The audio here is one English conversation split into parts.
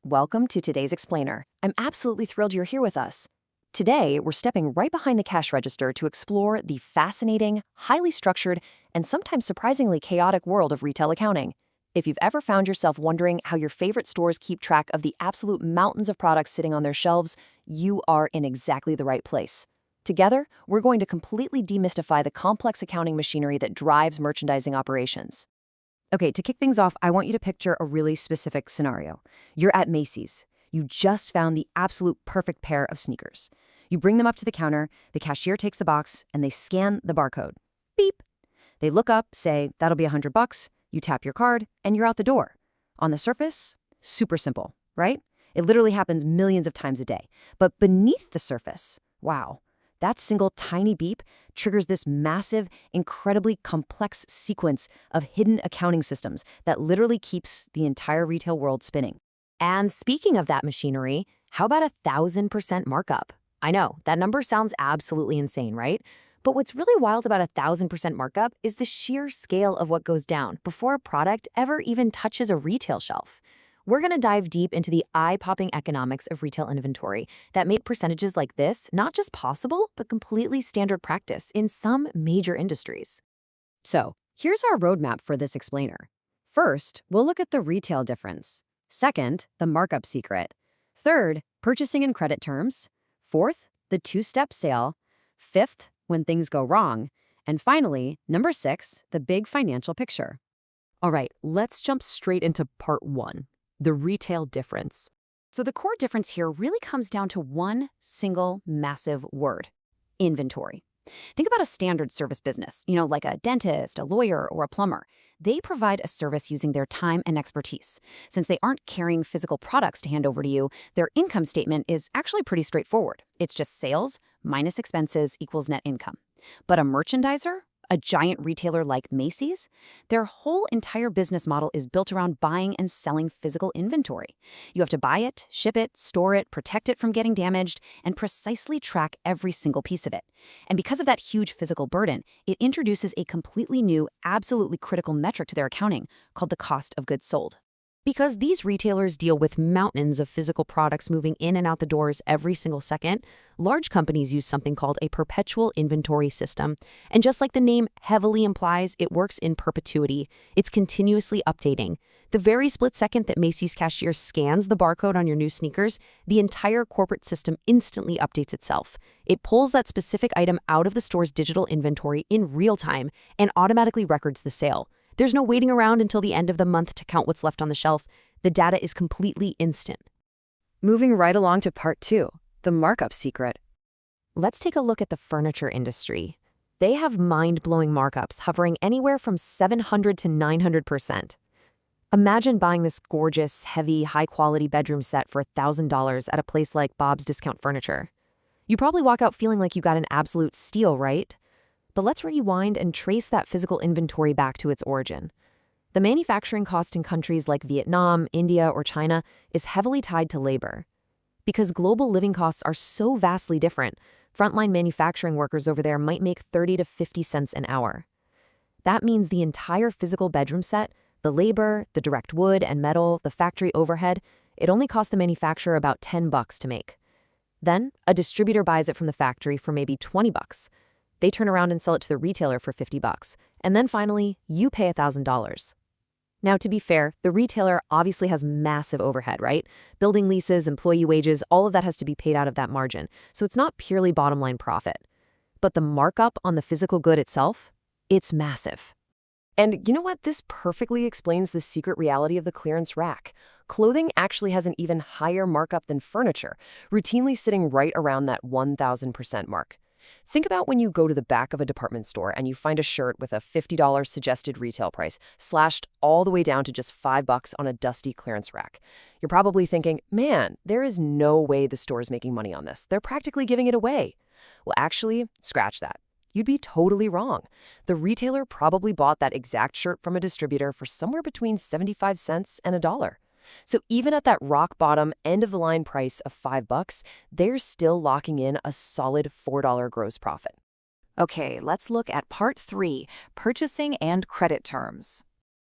Welcome to today's Explainer. I'm absolutely thrilled you're here with us. Today, we're stepping right behind the cash register to explore the fascinating, highly structured, and sometimes surprisingly chaotic world of retail accounting. If you've ever found yourself wondering how your favorite stores keep track of the absolute mountains of products sitting on their shelves, you are in exactly the right place. Together, we're going to completely demystify the complex accounting machinery that drives merchandising operations. Okay, to kick things off, I want you to picture a really specific scenario. You're at Macy's. You just found the absolute perfect pair of sneakers. You bring them up to the counter, the cashier takes the box, and they scan the barcode. Beep. They look up, say, that'll be $100. You tap your card, and you're out the door. On the surface, super simple, right? It literally happens millions of times a day. But beneath the surface, wow, that single tiny beep triggers this massive, incredibly complex sequence of hidden accounting systems that literally keeps the entire retail world spinning. And speaking of that machinery, how about 1,000% markup? I know, that number sounds absolutely insane, right? But what's really wild about 1,000% markup is the sheer scale of what goes down before a product ever even touches a retail shelf. We're going to dive deep into the eye-popping economics of retail inventory that made percentages like this not just possible, but completely standard practice in some major industries. So, here's our roadmap for this explainer. First, we'll look at the retail difference. Second, the markup secret. Third, purchasing and credit terms. Fourth, the two-step sale. Fifth, when things go wrong. And finally, number 6, the big financial picture. All right, let's jump straight into part 1. The retail difference. So the core difference here really comes down to one single massive word: inventory. Think about a standard service business, like a dentist, a lawyer, or a plumber. They provide a service using their time and expertise. Since they aren't carrying physical products to hand over to you, their income statement is actually pretty straightforward. It's just sales minus expenses equals net income. But a merchandiser, a giant retailer like Macy's, their whole entire business model is built around buying and selling physical inventory. You have to buy it, ship it, store it, protect it from getting damaged, and precisely track every single piece of it. And because of that huge physical burden, it introduces a completely new, absolutely critical metric to their accounting called the cost of goods sold. Because these retailers deal with mountains of physical products moving in and out the doors every single second, large companies use something called a perpetual inventory system. And just like the name heavily implies, it works in perpetuity. It's continuously updating. The very split second that Macy's cashier scans the barcode on your new sneakers, the entire corporate system instantly updates itself. It pulls that specific item out of the store's digital inventory in real time and automatically records the sale. There's no waiting around until the end of the month to count what's left on the shelf. The data is completely instant. Moving right along to part 2, the markup secret. Let's take a look at the furniture industry. They have mind-blowing markups hovering anywhere from 700 to 900%. Imagine buying this gorgeous, heavy, high-quality bedroom set for $1,000 at a place like Bob's Discount Furniture. You probably walk out feeling like you got an absolute steal, right? But let's rewind and trace that physical inventory back to its origin. The manufacturing cost in countries like Vietnam, India, or China is heavily tied to labor. Because global living costs are so vastly different, frontline manufacturing workers over there might make 30 to 50 cents an hour. That means the entire physical bedroom set, the labor, the direct wood and metal, the factory overhead, it only costs the manufacturer about $10 to make. Then, a distributor buys it from the factory for maybe $20. They turn around and sell it to the retailer for $50. And then finally, you pay $1,000. Now, to be fair, the retailer obviously has massive overhead, right? Building leases, employee wages, all of that has to be paid out of that margin. So it's not purely bottom line profit. But the markup on the physical good itself, it's massive. And you know what? This perfectly explains the secret reality of the clearance rack. Clothing actually has an even higher markup than furniture, routinely sitting right around that 1,000% mark. Think about when you go to the back of a department store and you find a shirt with a $50 suggested retail price, slashed all the way down to just $5 on a dusty clearance rack. You're probably thinking, man, there is no way the store is making money on this. They're practically giving it away. Well, actually, scratch that. You'd be totally wrong. The retailer probably bought that exact shirt from a distributor for somewhere between 75 cents and $1. So even at that rock bottom end-of-the-line price of $5, they're still locking in a solid $4 gross profit. Okay, let's look at part 3, purchasing and credit terms.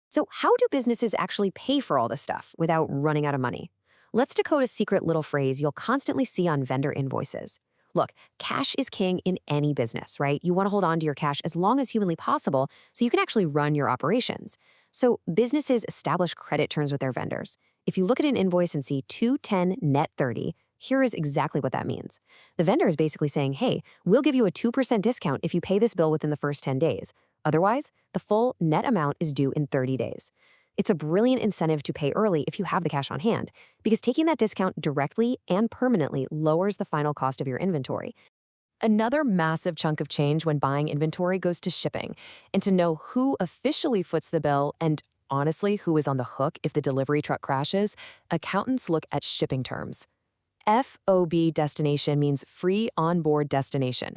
So how do businesses actually pay for all this stuff without running out of money? Let's decode a secret little phrase you'll constantly see on vendor invoices. Look, cash is king in any business, right? You want to hold on to your cash as long as humanly possible so you can actually run your operations. So businesses establish credit terms with their vendors. If you look at an invoice and see 210 net 30, here is exactly what that means. The vendor is basically saying, hey, we'll give you a 2% discount if you pay this bill within the first 10 days. Otherwise, the full net amount is due in 30 days. It's a brilliant incentive to pay early if you have the cash on hand, because taking that discount directly and permanently lowers the final cost of your inventory. Another massive chunk of change when buying inventory goes to shipping, and to know who officially foots the bill and honestly who is on the hook if the delivery truck crashes, accountants look at shipping terms. FOB destination means free onboard destination.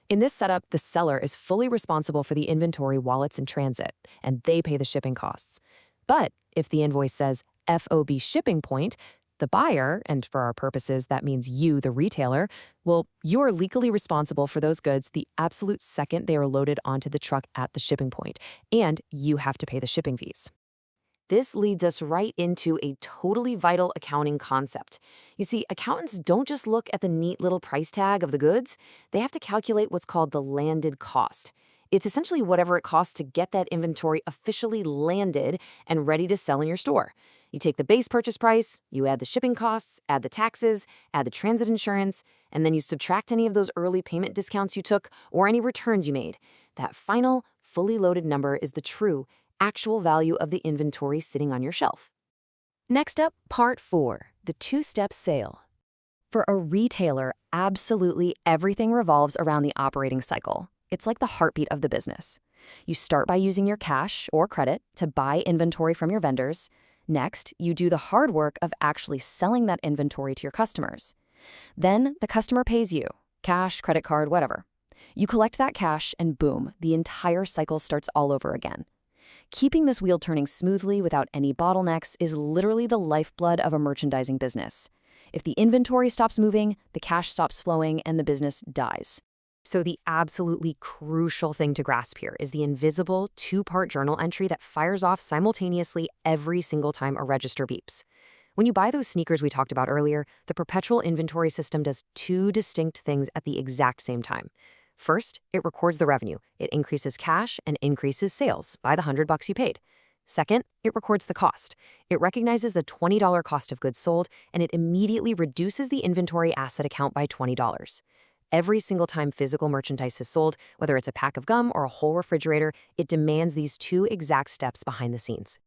In this setup, the seller is fully responsible for the inventory while it's in transit, and they pay the shipping costs. But if the invoice says FOB shipping point, the buyer, and for our purposes, that means you, the retailer, well, you're legally responsible for those goods the absolute second they are loaded onto the truck at the shipping point, and you have to pay the shipping fees. This leads us right into a totally vital accounting concept. You see, accountants don't just look at the neat little price tag of the goods, they have to calculate what's called the landed cost. It's essentially whatever it costs to get that inventory officially landed and ready to sell in your store. You take the base purchase price, you add the shipping costs, add the taxes, add the transit insurance, and then you subtract any of those early payment discounts you took or any returns you made. That final, fully loaded number is the true, actual value of the inventory sitting on your shelf. Next up, part 4, the two-step sale. For a retailer, absolutely everything revolves around the operating cycle. It's like the heartbeat of the business. You start by using your cash or credit to buy inventory from your vendors. Next, you do the hard work of actually selling that inventory to your customers. Then the customer pays you, cash, credit card, whatever. You collect that cash and boom, the entire cycle starts all over again. Keeping this wheel turning smoothly without any bottlenecks is literally the lifeblood of a merchandising business. If the inventory stops moving, the cash stops flowing, and the business dies. So the absolutely crucial thing to grasp here is the invisible two-part journal entry that fires off simultaneously every single time a register beeps. When you buy those sneakers we talked about earlier, the perpetual inventory system does two distinct things at the exact same time. First, it records the revenue. It increases cash and increases sales by the $100 you paid. Second, it records the cost. It recognizes the $20 cost of goods sold, and it immediately reduces the inventory asset account by $20. Every single time physical merchandise is sold, whether it's a pack of gum or a whole refrigerator, it demands these two exact steps behind the scenes.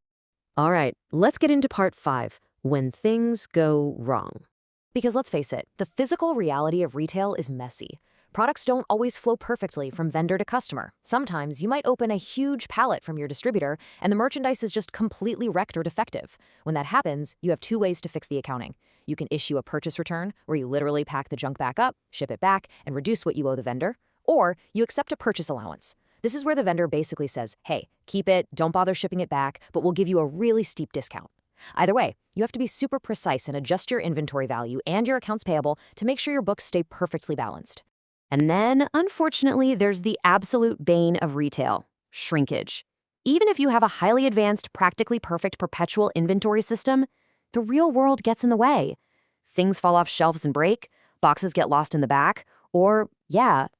All right, let's get into part 5, when things go wrong. Because let's face it, the physical reality of retail is messy. Products don't always flow perfectly from vendor to customer. Sometimes you might open a huge pallet from your distributor and the merchandise is just completely wrecked or defective. When that happens, you have 2 ways to fix the accounting. You can issue a purchase return, where you literally pack the junk back up, ship it back, and reduce what you owe the vendor. Or you accept a purchase allowance. This is where the vendor basically says, hey, keep it, don't bother shipping it back, but we'll give you a really steep discount. Either way, you have to be super precise and adjust your inventory value and your accounts payable to make sure your books stay perfectly balanced. And then, unfortunately, there's the absolute bane of retail, shrinkage. Even if you have a highly advanced, practically perfect perpetual inventory system, the real world gets in the way. Things fall off shelves and break, boxes get lost in the back, or,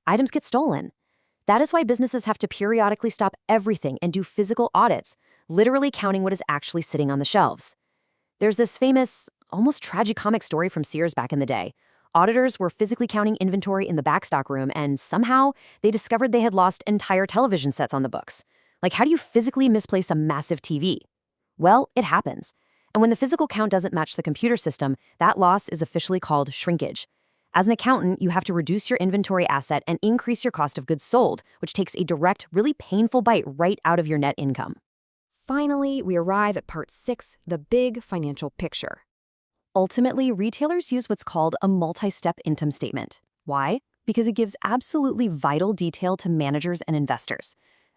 items get stolen. That is why businesses have to periodically stop everything and do physical audits, literally counting what is actually sitting on the shelves. There's this famous, almost tragicomic story from Sears back in the day. Auditors were physically counting inventory in the backstock room, and somehow they discovered they had lost entire television sets on the books. Like, how do you physically misplace a massive TV? Well, it happens. And when the physical count doesn't match the computer system, that loss is officially called shrinkage. As an accountant, you have to reduce your inventory asset and increase your cost of goods sold, which takes a direct, really painful bite right out of your net income. Finally, we arrive at part 6, the big financial picture. Ultimately, retailers use what's called a multi-step income statement. Why? Because it gives absolutely vital detail to managers and investors.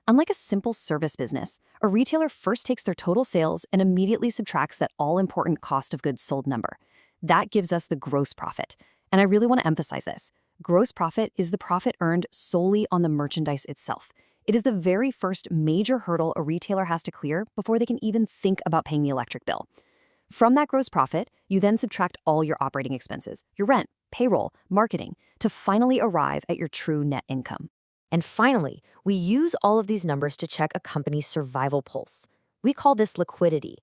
Unlike a simple service business, a retailer first takes their total sales and immediately subtracts that all-important cost of goods sold number. That gives us the gross profit. And I really want to emphasize this. Gross profit is the profit earned solely on the merchandise itself. It is the very first major hurdle a retailer has to clear before they can even think about paying the electric bill. From that gross profit, you then subtract all your operating expenses, your rent, payroll, marketing, to finally arrive at your true net income. And finally, we use all of these numbers to check a company's survival pulse. We call this liquidity.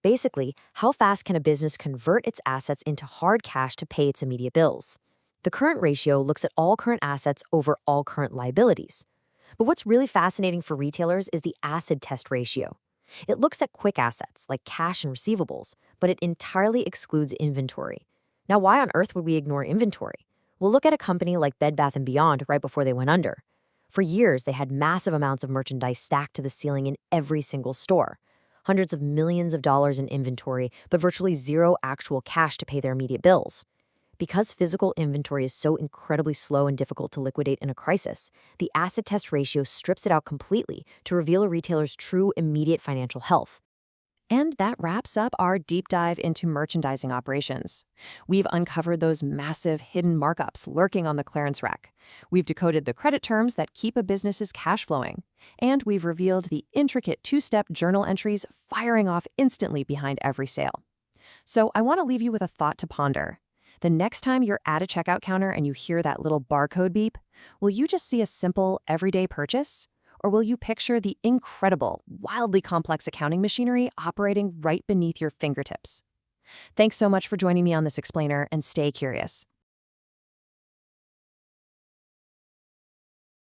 Basically, how fast can a business convert its assets into hard cash to pay its immediate bills? The current ratio looks at all current assets over all current liabilities. But what's really fascinating for retailers is the acid test ratio. It looks at quick assets like cash and receivables, but it entirely excludes inventory. Now, why on earth would we ignore inventory? We'll look at a company like Bed Bath & Beyond right before they went under. For years, they had massive amounts of merchandise stacked to the ceiling in every single store. Hundreds of millions of dollars in inventory, but virtually zero actual cash to pay their immediate bills. Because physical inventory is so incredibly slow and difficult to liquidate in a crisis, the acid test ratio strips it out completely to reveal a retailer's true immediate financial health. And that wraps up our deep dive into merchandising operations. We've uncovered those massive hidden markups lurking on the clearance rack. We've decoded the credit terms that keep a business's cash flowing. And we've revealed the intricate two-step journal entries firing off instantly behind every sale. So I want to leave you with a thought to ponder. The next time you're at a checkout counter and you hear that little barcode beep, will you just see a simple, everyday purchase? Or will you picture the incredible, wildly complex accounting machinery operating right beneath your fingertips? Thanks so much for joining me on this explainer, and stay curious.